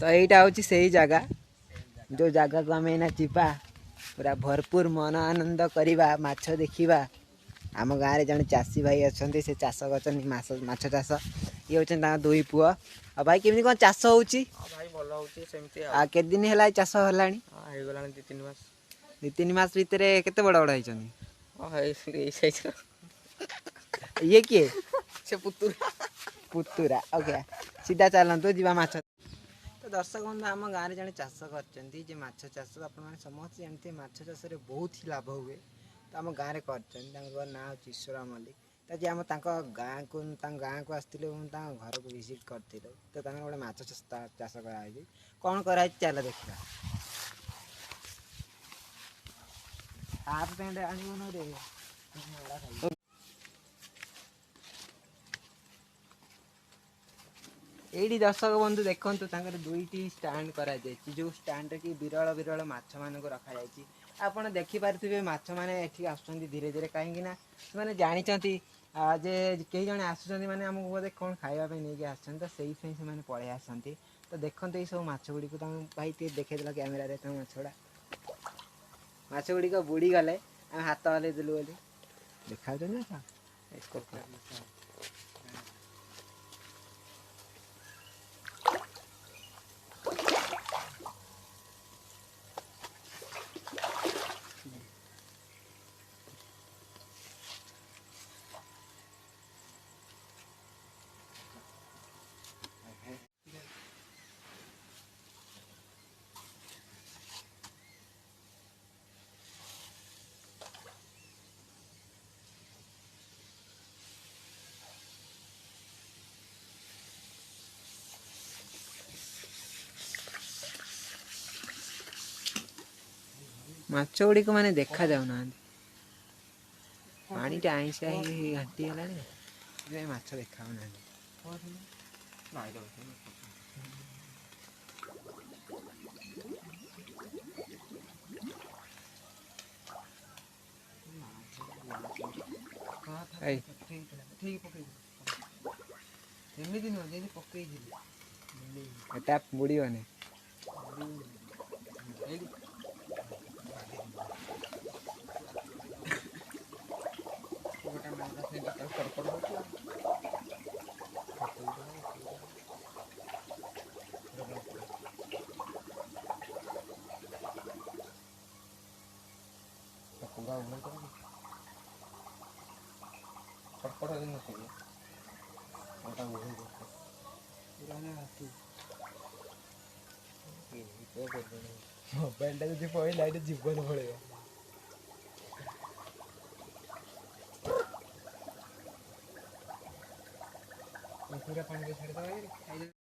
तो यहीटा हूँ से ही जगह जो जगह को आम एना जीवा पूरा भरपूर मन आनंद करवा माछ देखा। आम गाँव में जड़े चाषी भाई अच्छा से चाष कर माछ चाष ये हूँ दुई पुओ। आ भाई केमी कौन चाष हो के दिन है चाष है 2-3 मास भितर केते बड़ बड़ ये किए से पुतुरा ओके सीधा चलतु जी माछ। तो दर्शक बंधु आम गाँव में जड़े चाष कर माछ चाष आपने समस्त जानते माछ चाष बहुत ही लाभ हुए। तो आम गाँव में कर ना हूँ ईश्वरा मल्लिक। तो जी आम गाँ को आसती घर को विजिट करते तो गोटे माछ चाष कराई कौन कराई चल देखा। हाफ पैंट आने ये दर्शक बंधु देखु दुईटी स्टाण्ड कर जो स्टाण्ड कि विरल विरल माछ मान रखा जाए। आपड़ देखिपे माछ मैंने आस धीरे धीरे कहीं मैंने जानते जे कई जन आसुँच मैंने आमको बोधे कौन खावाई नहीं आस से पलि आसती। तो देखते ये सब माछ गुड़ी भाई देखा कैमेरा माछड़ा माछ गुड़िक बुड़ी गले आम हाथ हल्ई देलु बोली देखा ना। माछ गुड़िक मैंने देखा जाऊना पानी टा आईसा घाटी है माछ देखा एटा बुड़ीबनी मोबाइल टा पड़े लाइट जीवन पड़े पूरा पानी छाड़